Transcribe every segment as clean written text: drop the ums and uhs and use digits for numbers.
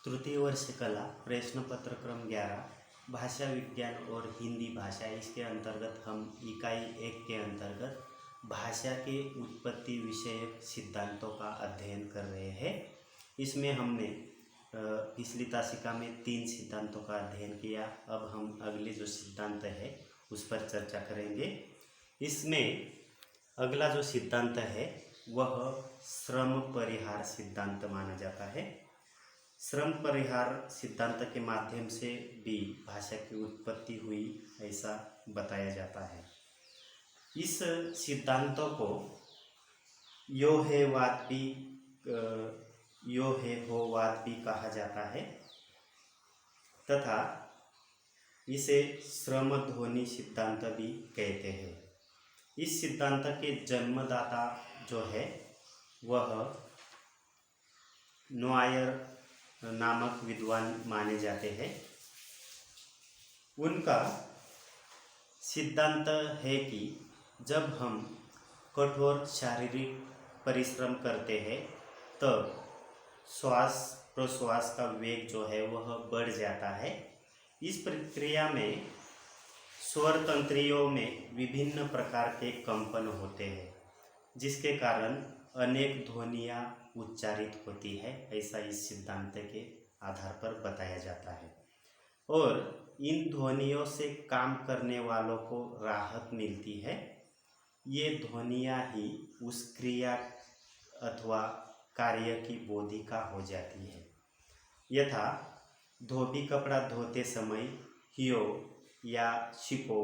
तृतीय वर्ष कला प्रश्न पत्र क्रम 11 भाषा विज्ञान और हिंदी भाषा। इसके अंतर्गत हम इकाई 1 के अंतर्गत भाषा के उत्पत्ति विषयक सिद्धांतों का अध्ययन कर रहे हैं। इसमें हमने पिछली तासिका में 3 सिद्धांतों का अध्ययन किया। अब हम अगले जो सिद्धांत है उस पर चर्चा करेंगे। इसमें अगला जो सिद्धांत है वह श्रम परिहार सिद्धांत माना जाता है। श्रम परिहार सिद्धांत के माध्यम से भी भाषा की उत्पत्ति हुई ऐसा बताया जाता है। इस सिद्धांतों को यो है हो वाद भी कहा जाता है तथा इसे श्रम ध्वनि सिद्धांत भी कहते हैं। इस सिद्धांत के जन्मदाता जो है वह नोआयर नामक विद्वान माने जाते हैं। उनका सिद्धांत है कि जब हम कठोर शारीरिक परिश्रम करते हैं तब श्वास प्रश्वास का वेग जो है वह बढ़ जाता है। इस प्रक्रिया में स्वर तंत्रियों में विभिन्न प्रकार के कंपन होते हैं जिसके कारण अनेक ध्वनियाँ उच्चारित होती है, ऐसा इस सिद्धांत के आधार पर बताया जाता है। और इन ध्वनियों से काम करने वालों को राहत मिलती है। ये ध्वनियाँ ही उस क्रिया अथवा कार्य की बोधिका हो जाती है। यथा धोबी कपड़ा धोते समय हियो या शिको,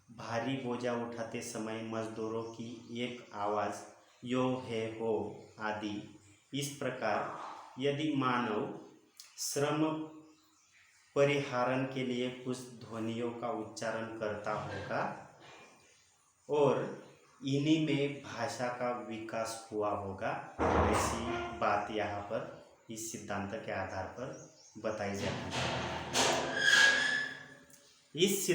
भारी बोझा उठाते समय मजदूरों की एक आवाज़ यो है हो आदि। इस प्रकार यदि मानव श्रम परिहारण के लिए कुछ ध्वनियों का उच्चारण करता होगा और इन्हीं में भाषा का विकास हुआ होगा, ऐसी बात यहाँ पर इस सिद्धांत के आधार पर बताई जाती है। इस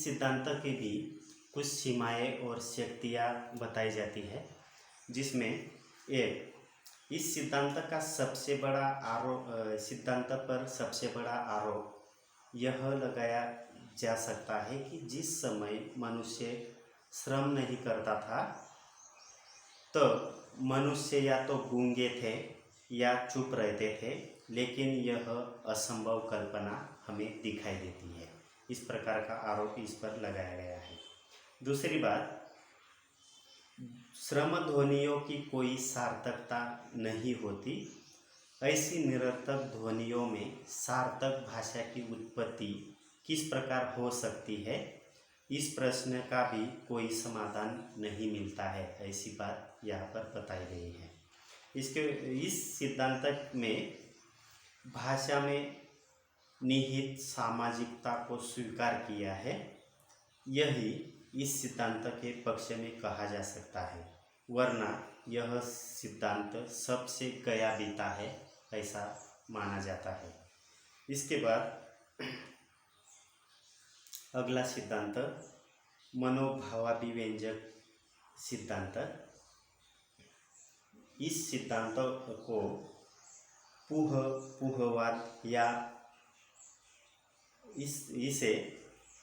सिद्धांत के भी कुछ सीमाएं और शक्तियाँ बताई जाती है, जिसमें एक इस सिद्धांत पर सबसे बड़ा आरोप यह लगाया जा सकता है कि जिस समय मनुष्य श्रम नहीं करता था तो मनुष्य या तो गूंगे थे या चुप रहते थे, लेकिन यह असंभव कल्पना हमें दिखाई देती है। इस प्रकार का आरोप इस पर लगाया गया है। दूसरी बात, श्रम ध्वनियों की कोई सार्थकता नहीं होती। ऐसी निरर्थक ध्वनियों में सार्थक भाषा की उत्पत्ति किस प्रकार हो सकती है, इस प्रश्न का भी कोई समाधान नहीं मिलता है, ऐसी बात यहाँ पर बताई गई है। इस सिद्धांत में भाषा में निहित सामाजिकता को स्वीकार किया है। यही इस सिद्धांत के पक्ष में कहा जा सकता है, वरना यह सिद्धांत सबसे गया बीता है ऐसा माना जाता है। इसके बाद अगला सिद्धांत मनोभावाभिव्यंजक सिद्धांत। इस सिद्धांत को पुहवाद या इसे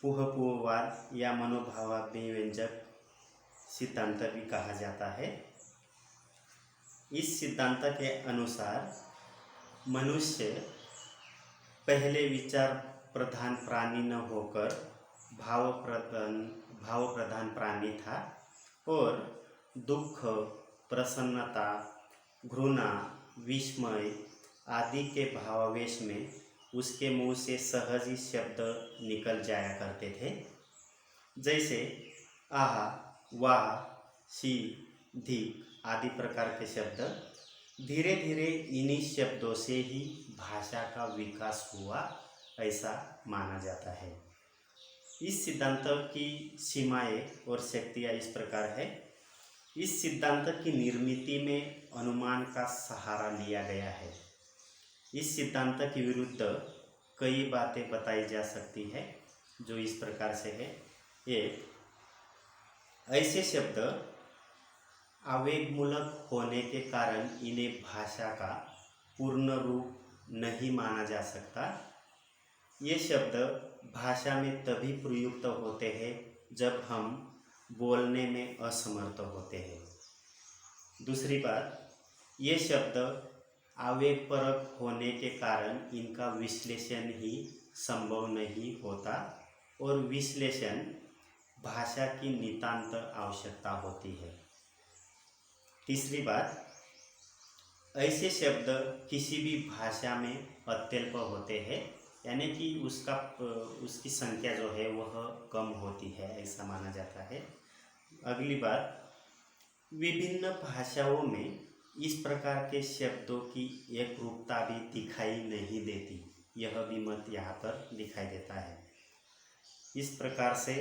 पुहवाद या मनोभावाभिव्यंजक सिद्धांत भी कहा जाता है। इस सिद्धांत के अनुसार मनुष्य पहले विचार प्रधान प्राणी न होकर भाव प्रधान प्राणी था और दुख, प्रसन्नता, घृणा, विस्मय आदि के भावावेश में उसके मुंह से सहज ही शब्द निकल जाया करते थे, जैसे आहा, वाह, शी, धिक आदि प्रकार के शब्द। धीरे धीरे इन्हीं शब्दों से ही भाषा का विकास हुआ ऐसा माना जाता है। इस सिद्धांत की सीमाएं और शक्तियाँ इस प्रकार है। इस सिद्धांत की निर्मिति में अनुमान का सहारा लिया गया है। इस सिद्धांत के विरुद्ध कई बातें बताई जा सकती है, जो इस प्रकार से है। एक, ऐसे शब्द आवेगमूलक होने के कारण इन्हें भाषा का पूर्ण रूप नहीं माना जा सकता। ये शब्द भाषा में तभी प्रयुक्त होते हैं जब हम बोलने में असमर्थ होते हैं। दूसरी बात, ये शब्द आवेगपरक होने के कारण इनका विश्लेषण ही संभव नहीं होता और विश्लेषण भाषा की नितांत आवश्यकता होती है। तीसरी बात, ऐसे शब्द किसी भी भाषा में अत्यल्प होते हैं, यानी कि उसकी संख्या जो है वह कम होती है, ऐसा माना जाता है। अगली बात, विभिन्न भाषाओं में इस प्रकार के शब्दों की एक रूपता भी दिखाई नहीं देती, यह भी मत यहाँ पर दिखाई देता है। इस प्रकार से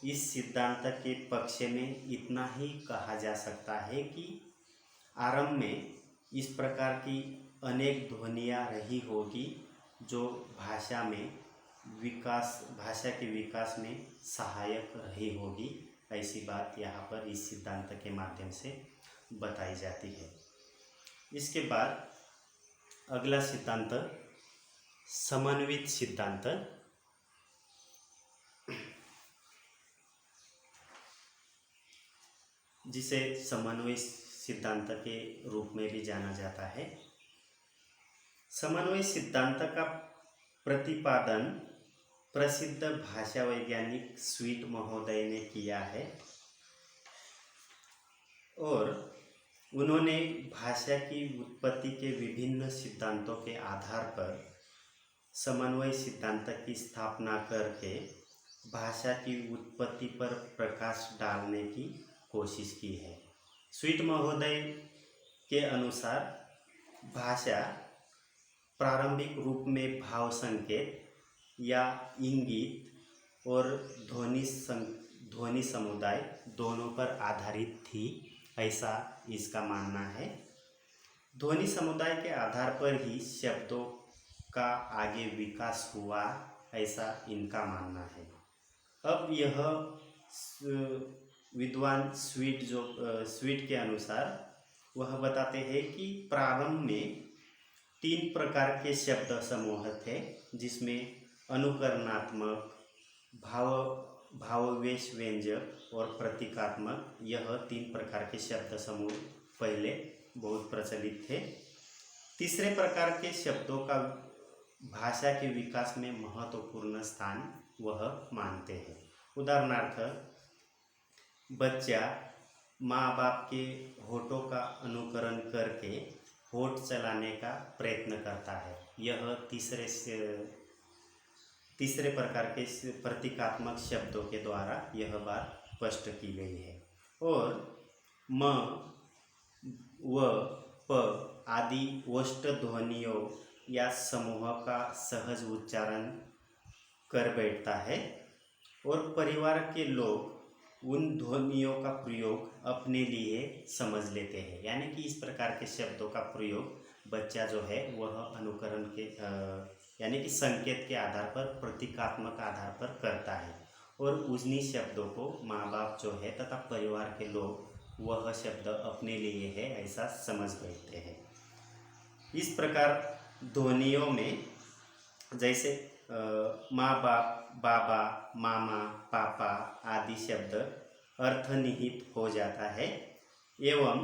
इस सिद्धांत के पक्ष में इतना ही कहा जा सकता है कि आरंभ में इस प्रकार की अनेक ध्वनियाँ रही होगी जो भाषा के विकास में सहायक रही होगी, ऐसी बात यहाँ पर इस सिद्धांत के माध्यम से बताई जाती है। इसके बाद अगला सिद्धांत समन्वित सिद्धांत, जिसे समन्वय सिद्धांत के रूप में भी जाना जाता है। समन्वय सिद्धांत का प्रतिपादन प्रसिद्ध भाषा वैज्ञानिक स्वीट महोदय ने किया है और उन्होंने भाषा की उत्पत्ति के विभिन्न सिद्धांतों के आधार पर समन्वय सिद्धांत की स्थापना करके भाषा की उत्पत्ति पर प्रकाश डालने की कोशिश की है। स्वीट महोदय के अनुसार भाषा प्रारंभिक रूप में भाव संकेत या इंगित और ध्वनि समुदाय दोनों पर आधारित थी, ऐसा इसका मानना है। ध्वनि समुदाय के आधार पर ही शब्दों का आगे विकास हुआ, ऐसा इनका मानना है। अब यह विद्वान स्वीट के अनुसार वह बताते हैं कि प्रारंभ में 3 प्रकार के शब्द समूह थे, जिसमें अनुकरणात्मक, भावावेश व्यंजक और प्रतीकात्मक, यह 3 प्रकार के शब्द समूह पहले बहुत प्रचलित थे। तीसरे प्रकार के शब्दों का भाषा के विकास में महत्वपूर्ण स्थान वह मानते हैं। उदाहरणार्थ, बच्चा माँ बाप के होठों का अनुकरण करके होठ चलाने का प्रयत्न करता है, यह तीसरे प्रकार के प्रतीकात्मक शब्दों के द्वारा यह बात स्पष्ट की गई है। और म, व, प आदि ओष्ठ ध्वनियों या समूह का सहज उच्चारण कर बैठता है और परिवार के लोग उन ध्वनियों का प्रयोग अपने लिए समझ लेते हैं, यानी कि इस प्रकार के शब्दों का प्रयोग बच्चा जो है वह अनुकरण के यानी कि संकेत के आधार पर, प्रतीकात्मक आधार पर करता है और उन्हीं शब्दों को माँ बाप जो है तथा परिवार के लोग वह शब्द अपने लिए है ऐसा समझ बैठते हैं। इस प्रकार ध्वनियों में जैसे माँ बाप, बाबा, मामा, पापा आदि शब्द अर्थनिहित हो जाता है एवं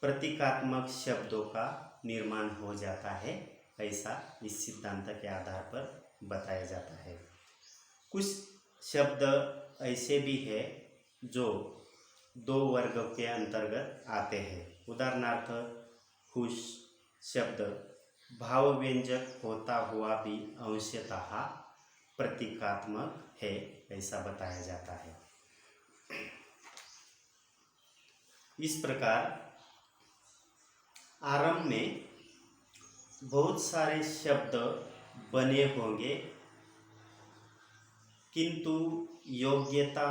प्रतीकात्मक शब्दों का निर्माण हो जाता है, ऐसा इस सिद्धांत के आधार पर बताया जाता है। कुछ शब्द ऐसे भी है जो 2 वर्ग के अंतर्गत आते हैं। उदाहरणार्थ, खुश शब्द भाव व्यंजक होता हुआ भी अंशतः प्रतीकात्मक है, ऐसा बताया जाता है। इस प्रकार आरंभ में बहुत सारे शब्द बने होंगे, किंतु योग्यता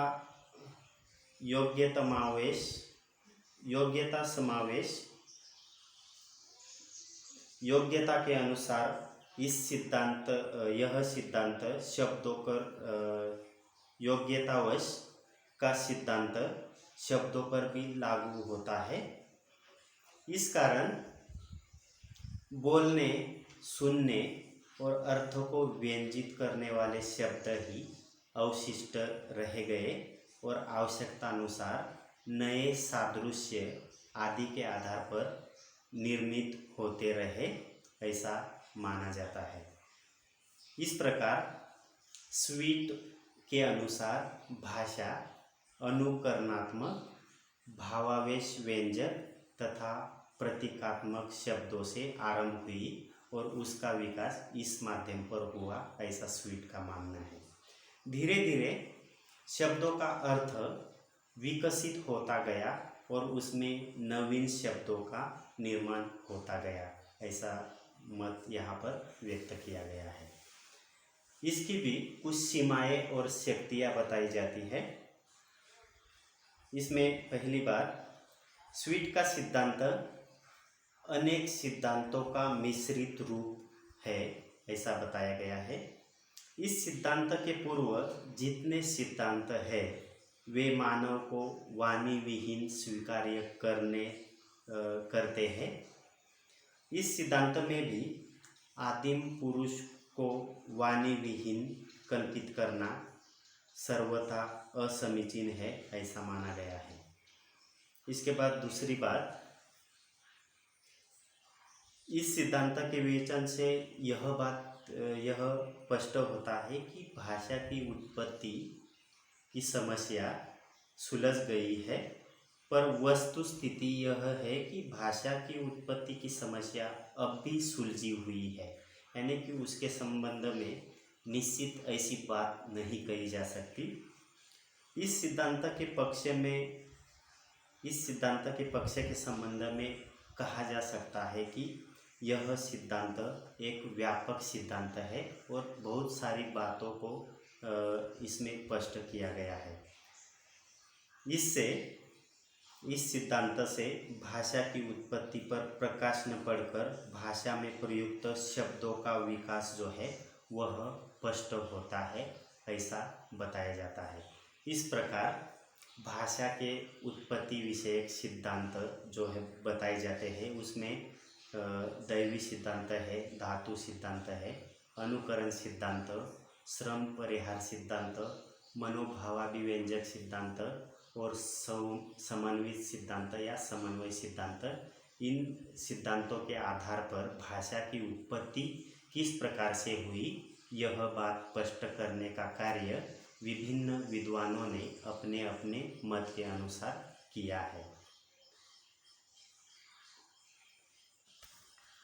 के अनुसार यह सिद्धांत शब्दों पर योग्यतावश का सिद्धांत शब्दों पर भी लागू होता है इस कारण बोलने, सुनने और अर्थ को व्यंजित करने वाले शब्द ही अवशिष्ट रह गए और आवश्यकतानुसार नए सादृश्य आदि के आधार पर निर्मित होते रहे, ऐसा माना जाता है। इस प्रकार स्वीट के अनुसार भाषा अनुकरणात्मक, भावावेश व्यंजक तथा प्रतीकात्मक शब्दों से आरंभ हुई और उसका विकास इस माध्यम पर हुआ, ऐसा स्वीट का मानना है। धीरे धीरे शब्दों का अर्थ विकसित होता गया और उसमें नवीन शब्दों का निर्माण होता गया, ऐसा मत यहाँ पर व्यक्त किया गया है। इसकी भी कुछ सीमाएं और शक्तियाँ बताई जाती है। इसमें पहली बात, स्वीट का सिद्धांत अनेक सिद्धांतों का मिश्रित रूप है, ऐसा बताया गया है। इस सिद्धांत के पूर्व जितने सिद्धांत है वे मानव को वाणी विहीन स्वीकार्य करते हैं। इस सिद्धांत में भी आदिम पुरुष को वाणी विहीन कल्पित करना सर्वथा असमीचीन है, ऐसा माना गया है। इसके बाद दूसरी बात, इस सिद्धांत के विवेचन से यह स्पष्ट होता है कि भाषा की उत्पत्ति की समस्या सुलझ गई है, पर वस्तु स्थिति यह है कि भाषा की उत्पत्ति की समस्या अब भी सुलझी हुई है, यानी कि उसके संबंध में निश्चित ऐसी बात नहीं कही जा सकती। इस सिद्धांत के पक्ष के संबंध में कहा जा सकता है कि यह सिद्धांत एक व्यापक सिद्धांत है और बहुत सारी बातों को इसमें स्पष्ट किया गया है। इस सिद्धांत से भाषा की उत्पत्ति पर प्रकाश न पड़कर भाषा में प्रयुक्त शब्दों का विकास जो है वह स्पष्ट होता है, ऐसा बताया जाता है। इस प्रकार भाषा के उत्पत्ति विषयक सिद्धांत जो है बताए जाते हैं, उसमें दैवी सिद्धांत है, धातु सिद्धांत है, अनुकरण सिद्धांत, श्रम परिहार सिद्धांत, मनोभावाभिव्यंजक सिद्धांत और समन्वित सिद्धांत या समन्वय सिद्धांत। इन सिद्धांतों के आधार पर भाषा की उत्पत्ति किस प्रकार से हुई, यह बात स्पष्ट करने का कार्य विभिन्न विद्वानों ने अपने अपने मत के अनुसार किया है।